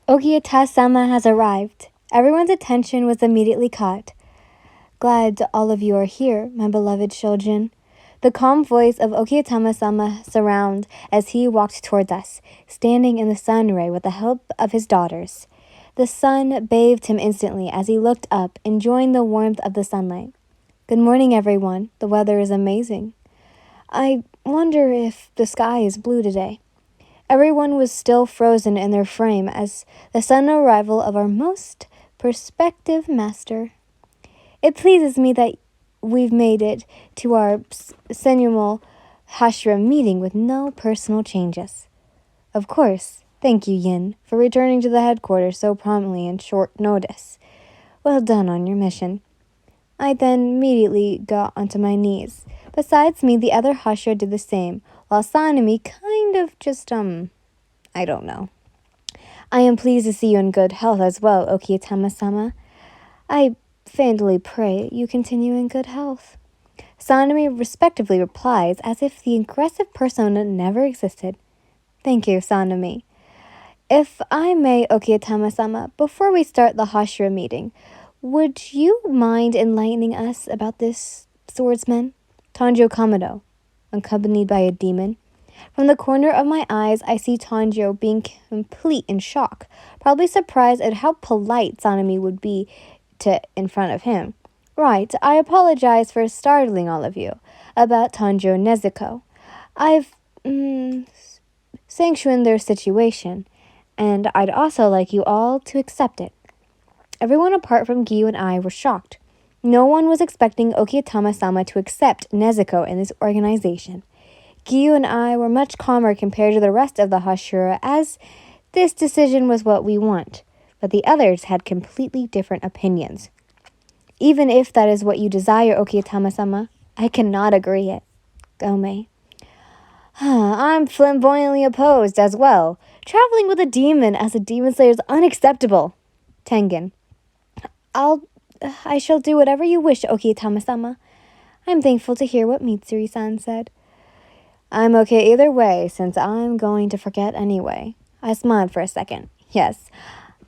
Okita-sama has arrived. Everyone's attention was immediately caught. Glad all of you are here, my beloved children. The calm voice of Okitama-sama surrounded as he walked towards us, standing in the sun ray with the help of his daughters. The sun bathed him instantly as he looked up, enjoying the warmth of the sunlight. Good morning, everyone. The weather is amazing. I wonder if the sky is blue today. Everyone was still frozen in their frame as the sudden arrival of our most perspective master. It pleases me that we've made it to our annual Hashira meeting with no personal changes. Of course, thank you, Yin, for returning to the headquarters so promptly and short notice. Well done on your mission. I then immediately got onto my knees. Besides me, the other Hashira did the same, while Sanemi kind of just, I don't know. I am pleased to see you in good health as well, Okitama-sama. I faintly pray you continue in good health. Sanemi respectively replies as if the aggressive persona never existed. Thank you, Sanemi. If I may, Okitama-sama, before we start the Hashira meeting, would you mind enlightening us about this swordsman? Tanjiro Kamado, accompanied by a demon. From the corner of my eyes, I see Tanjiro being complete in shock, probably surprised at how polite Sanemi would be in front of him. Right, I apologize for startling all of you about Tanjuro and Nezuko. I've sanctioned their situation, and I'd also like you all to accept it. Everyone apart from Giyu and I were shocked. No one was expecting Okitama-sama to accept Nezuko in this organization. Giyu and I were much calmer compared to the rest of the Hashira, as this decision was what we want, but the others had completely different opinions. Even if that is what you desire, Okitama-sama, I cannot agree it. Gome. I'm flamboyantly opposed as well. Traveling with a demon as a demon slayer is unacceptable. Tengen. I shall do whatever you wish, Okitama-sama. I'm thankful to hear what Mitsuri-san said. I'm okay either way, since I'm going to forget anyway. I smiled for a second. Yes,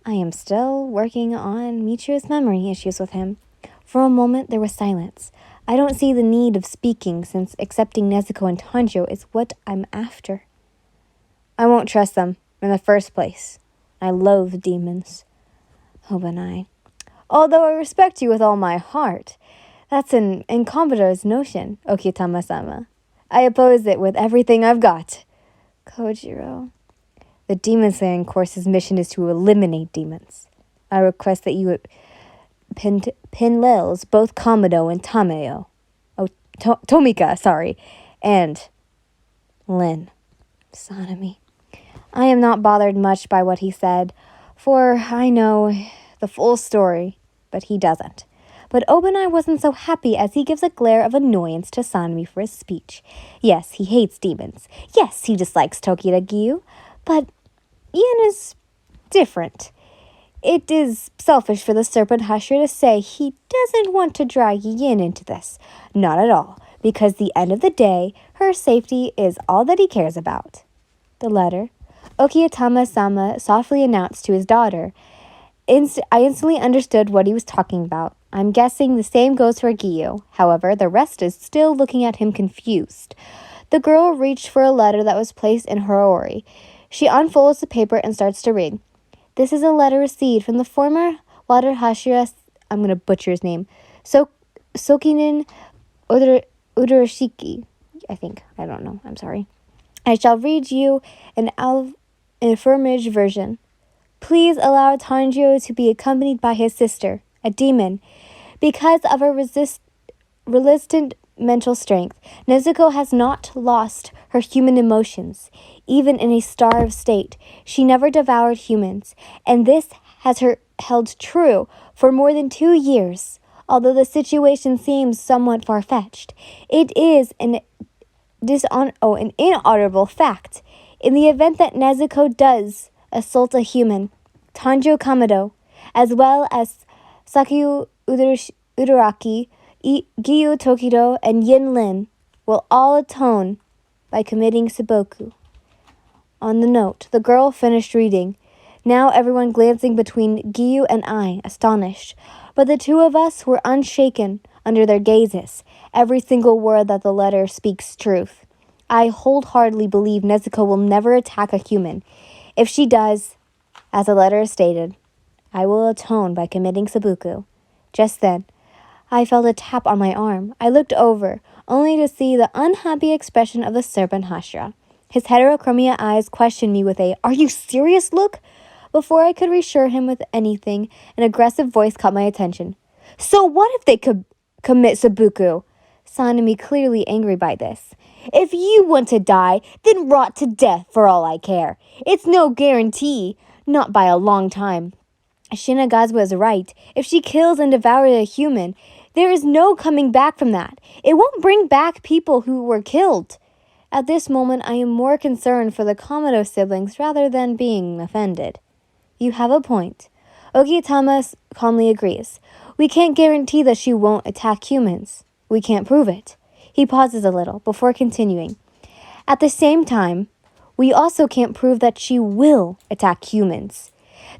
I am still working on Michiru's memory issues with him. For a moment, there was silence. I don't see the need of speaking, since accepting Nezuko and Tanjiro is what I'm after. I won't trust them in the first place. I loathe demons. Obanai. Although I respect you with all my heart, that's an incompetent notion, Okitama-sama. I oppose it with everything I've got. Kojiro. The demon slaying course's mission is to eliminate demons. I request that you pin Lils, both Kamado and Tameo. Tomika, sorry. And Lin. Sanemi. I am not bothered much by what he said, for I know the full story, but he doesn't. But Obanai wasn't so happy as he gives a glare of annoyance to Sanemi for his speech. Yes, he hates demons. Yes, he dislikes Tokita Giyu. But Yin is different. It is selfish for the Serpent Hashira to say he doesn't want to drag Yin into this. Not at all, because the end of the day, her safety is all that he cares about. The letter. Okitama-sama softly announced to his daughter. I instantly understood what he was talking about. I'm guessing the same goes for Giyu. However, the rest is still looking at him confused. The girl reached for a letter that was placed in her ori. She unfolds the paper and starts to read. This is a letter received from the former Water Hashira, I'm going to butcher his name, Sokinin Udurashiki, I think. I don't know. I'm sorry. I shall read you an affirmage version. Please allow Tanjiro to be accompanied by his sister, a demon. Because of her resistant mental strength, Nezuko has not lost her human emotions. Even in a starved state, she never devoured humans, and this has held true for more than 2 years. Although the situation seems somewhat far-fetched, it is an inaudible fact. In the event that Nezuko does assault a human, Tanjiro Kamado, as well as Sakuya Uraraki, Giyu Tokido, and Yin Lin, will all atone by committing seppuku. On the note, the girl finished reading. Now everyone glancing between Giyu and I, astonished. But the two of us were unshaken under their gazes. Every single word that the letter speaks truth. I wholeheartedly believe Nezuko will never attack a human. If she does, as the letter stated, I will atone by committing seppuku. Just then, I felt a tap on my arm. I looked over, only to see the unhappy expression of the serpent Hashira. His heterochromia eyes questioned me with a, "Are you serious?" look. Before I could reassure him with anything, an aggressive voice caught my attention. "So what if they could commit seppuku?" Sanemi clearly angry by this. "If you want to die, then rot to death for all I care. It's no guarantee, not by a long time. Shinagawa is right. If she kills and devours a human, there is no coming back from that. It won't bring back people who were killed." At this moment, I am more concerned for the Komodo siblings rather than being offended. You have a point. Okitama calmly agrees. We can't guarantee that she won't attack humans. We can't prove it. He pauses a little before continuing. At the same time, we also can't prove that she will attack humans.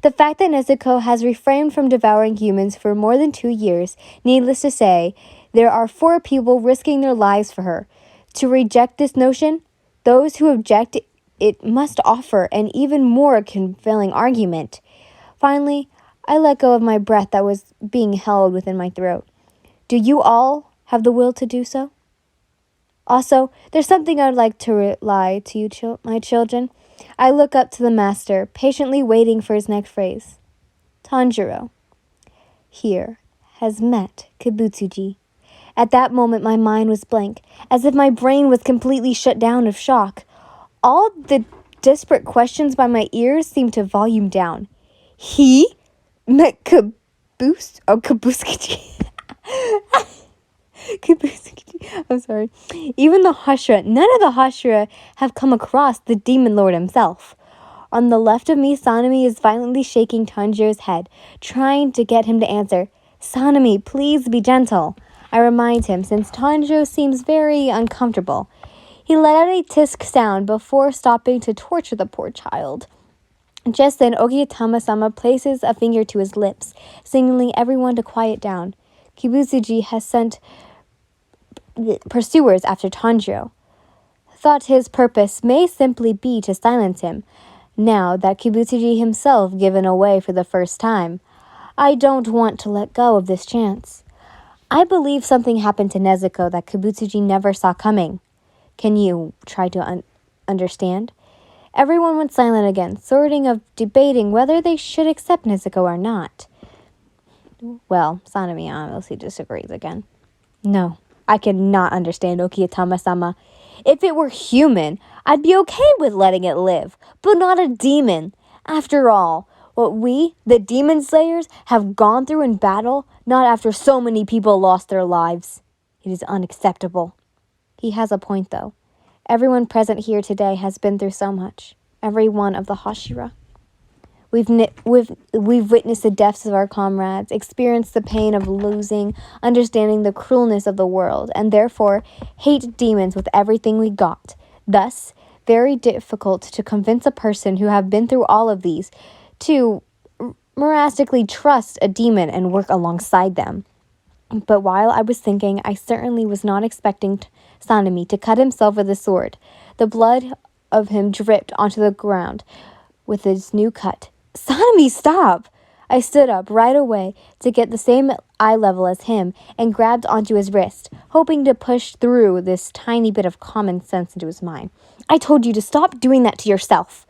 The fact that Nezuko has refrained from devouring humans for more than 2 years, needless to say, there are 4 people risking their lives for her. To reject this notion, those who object it must offer an even more compelling argument. Finally, I let go of my breath that was being held within my throat. Do you all have the will to do so? Also, there's something I'd like to rely to you, my children. I look up to the master, patiently waiting for his next phrase. Tanjuro, here, has met Kibutsuji. At that moment, my mind was blank, as if my brain was completely shut down of shock. All the disparate questions by my ears seemed to volume down. He met Kibutsuji. Kibutsuji. I'm sorry. Even the Hashira, none of the Hashira have come across the demon lord himself. On the left of me, Sanemi is violently shaking Tanjiro's head, trying to get him to answer. Sanemi, please be gentle. I remind him, since Tanjiro seems very uncomfortable. He let out a tisk sound before stopping to torture the poor child. Just then, Okitama-sama places a finger to his lips, signaling everyone to quiet down. Kibutsuji has sent pursuers after Tanjiro. Thought his purpose may simply be to silence him, now that Kibutsuji himself given away for the first time. I don't want to let go of this chance. I believe something happened to Nezuko that Kibutsuji never saw coming. Can you try to understand? Everyone went silent again, debating whether they should accept Nezuko or not. Well, Sanemi obviously disagrees again. No, I cannot understand Okitama-sama. If it were human, I'd be okay with letting it live, but not a demon. After all, what we, the demon slayers, have gone through in battle, not after so many people lost their lives. It is unacceptable. He has a point, though. Everyone present here today has been through so much. Every one of the Hashira. We've witnessed the deaths of our comrades, experienced the pain of losing, understanding the cruelness of the world, and therefore hate demons with everything we got. Thus, very difficult to convince a person who have been through all of these to miraculously trust a demon and work alongside them. But while I was thinking, I certainly was not expecting Sanemi to cut himself with a sword. The blood of him dripped onto the ground with his new cut. Sanemi, stop! I stood up right away to get the same eye level as him and grabbed onto his wrist, hoping to push through this tiny bit of common sense into his mind. I told you to stop doing that to yourself.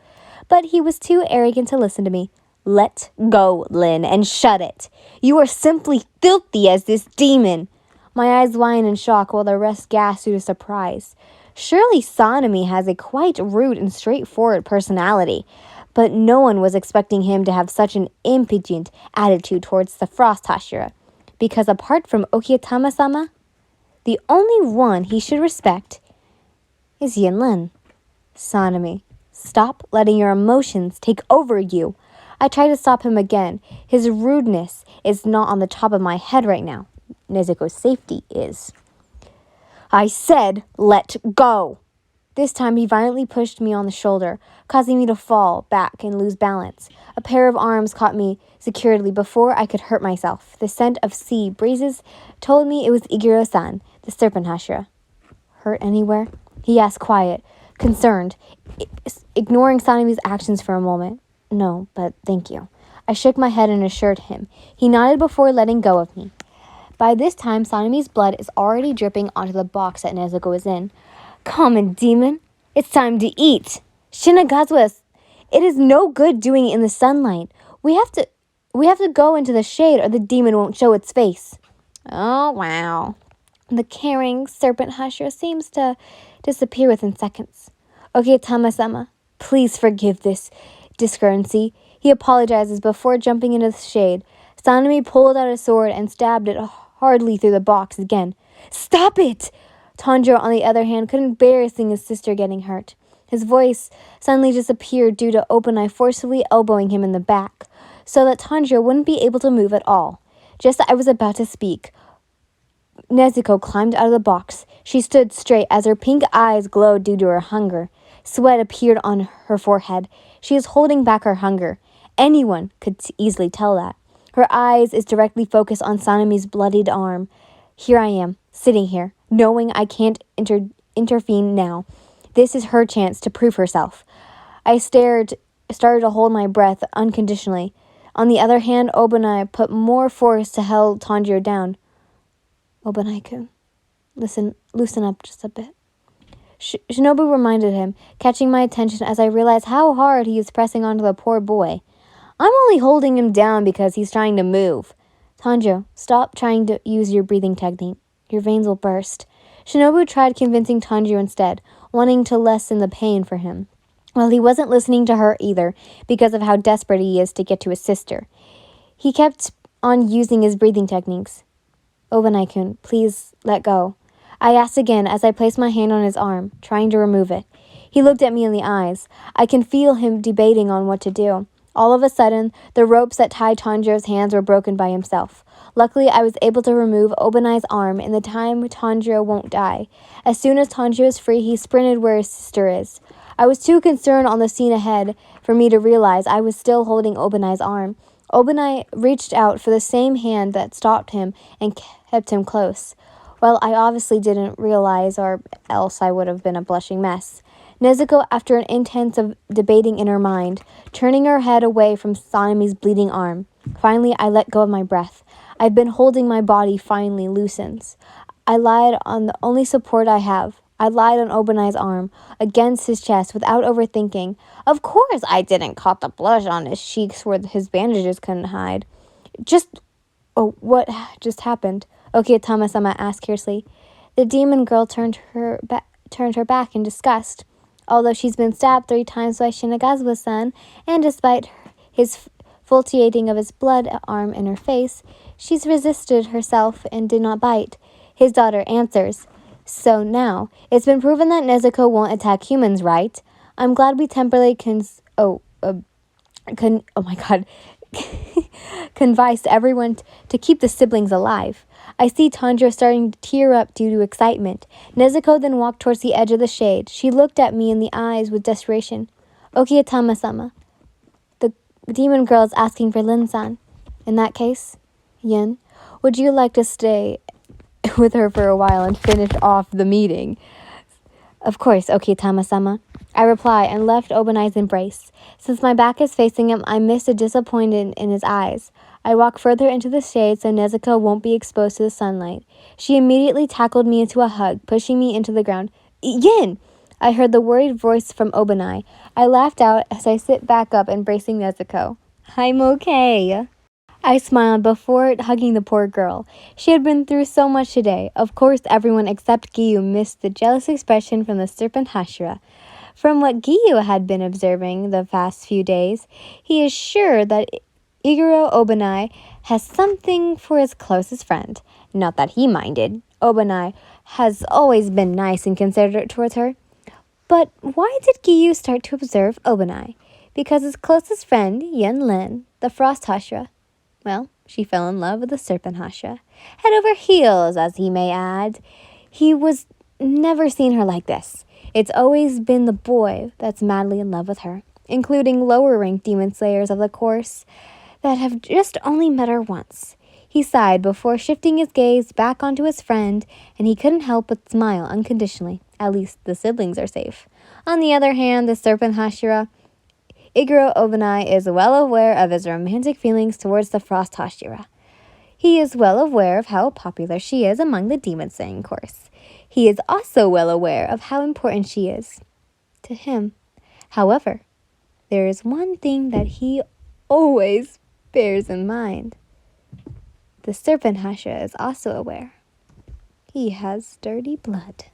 But he was too arrogant to listen to me. Let go, Lin, and shut it. You are simply filthy as this demon. My eyes widen in shock while the rest gasp due to surprise. Surely Sanemi has a quite rude and straightforward personality, but no one was expecting him to have such an impudent attitude towards the Frost Hashira, because apart from Okitama-sama, the only one he should respect is Yinlin. Sanemi, stop letting your emotions take over you. I try to stop him again. His rudeness is not on the top of my head right now. Nezuko's safety is. I said, let go. This time he violently pushed me on the shoulder, causing me to fall back and lose balance. A pair of arms caught me securely before I could hurt myself. The scent of sea breezes told me it was Iguro-san, the serpent Hashira. Hurt anywhere? He asked, quiet, concerned, ignoring Sanemi's actions for a moment. No, but thank you. I shook my head and assured him. He nodded before letting go of me. By this time, Sanemi's blood is already dripping onto the box that Nezuko is in. Common demon, it's time to eat. Shinagawa, it is no good doing it in the sunlight. We have to go into the shade or the demon won't show its face. Oh, wow. The caring serpent Hashira seems to disappear within seconds. Okay, Tama-sama, please forgive this discourtesy. He apologizes before jumping into the shade. Sanemi pulled out a sword and stabbed it hardly through the box again. Stop it! Tanjiro, on the other hand, couldn't bear seeing his sister getting hurt. His voice suddenly disappeared due to Obanai forcibly elbowing him in the back, so that Tanjiro wouldn't be able to move at all. Just as I was about to speak, Nezuko climbed out of the box. She stood straight as her pink eyes glowed due to her hunger. Sweat appeared on her forehead. She is holding back her hunger. Anyone could easily tell that. Her eyes is directly focused on Sanemi's bloodied arm. Here I am, sitting here, knowing I can't intervene now. This is her chance to prove herself. I started to hold my breath unconditionally. On the other hand, Obanai put more force to hold Tanjiro down. Obanai-kun, loosen up just a bit. Shinobu reminded him, catching my attention as I realized how hard he is pressing onto the poor boy. I'm only holding him down because he's trying to move. Tanjiro, stop trying to use your breathing technique. Your veins will burst. Shinobu tried convincing Tanjiro instead, wanting to lessen the pain for him. Well, he wasn't listening to her either, because of how desperate he is to get to his sister. He kept on using his breathing techniques. Obanai-kun, please let go. I asked again as I placed my hand on his arm, trying to remove it. He looked at me in the eyes. I can feel him debating on what to do. All of a sudden, the ropes that tied Tanjiro's hands were broken by himself. Luckily, I was able to remove Obanai's arm in the time Tanjiro won't die. As soon as Tanjiro is free, he sprinted where his sister is. I was too concerned on the scene ahead for me to realize I was still holding Obanai's arm. Obanai reached out for the same hand that stopped him and kept him close. Well, I obviously didn't realize, or else I would have been a blushing mess. Nezuko, after an intense of debating in her mind, turning her head away from Sanemi's bleeding arm. Finally, I let go of my breath. I've been holding my body finally loosens. I lied on the only support I have. I lied on Obanai's arm, against his chest, without overthinking. Of course I didn't caught the blush on his cheeks where his bandages couldn't hide. What just happened? Okay, Tama-sama asked fiercely. The demon girl turned her back in disgust. Although she's been stabbed 3 times by Shinagawa-san, and despite his fulminating of his blood arm in her face, she's resisted herself and did not bite. His daughter answers. So now, it's been proven that Nezuko won't attack humans, right? I'm glad we temporarily convinced everyone to keep the siblings alive. I see Tanjiro starting to tear up due to excitement. Nezuko then walked towards the edge of the shade. She looked at me in the eyes with desperation. Okay, Tama-sama. The demon girl is asking for Lin-san. In that case, Yin, would you like to stay with her for a while and finish off the meeting? Of course, okay, Tama-sama. I reply and left Obanai's embrace. Since my back is facing him, I missed a disappointment in his eyes. I walk further into the shade so Nezuko won't be exposed to the sunlight. She immediately tackled me into a hug, pushing me into the ground. Yin! I heard the worried voice from Obanai. I laughed out as I sit back up, embracing Nezuko. I'm okay. I smiled before hugging the poor girl. She had been through so much today. Of course, everyone except Giyu missed the jealous expression from the serpent Hashira. From what Giyu had been observing the past few days, he is sure that Iguro Obanai has something for his closest friend. Not that he minded. Obanai has always been nice and considerate towards her. But why did Giyu start to observe Obanai? Because his closest friend, Yen Lin, the Frost Hashira, well, she fell in love with the serpent Hashira. Head over heels, as he may add. He was never seen her like this. It's always been the boy that's madly in love with her, including lower-ranked demon slayers of the course that have just only met her once. He sighed before shifting his gaze back onto his friend, and he couldn't help but smile unconditionally. At least the siblings are safe. On the other hand, the serpent Hashira, Iguro Obanai, is well aware of his romantic feelings towards the Frost Hashira. He is well aware of how popular she is among the demon slaying course. He is also well aware of how important she is to him. However, there is one thing that he always bears in mind. The serpent Hashira is also aware. He has dirty blood.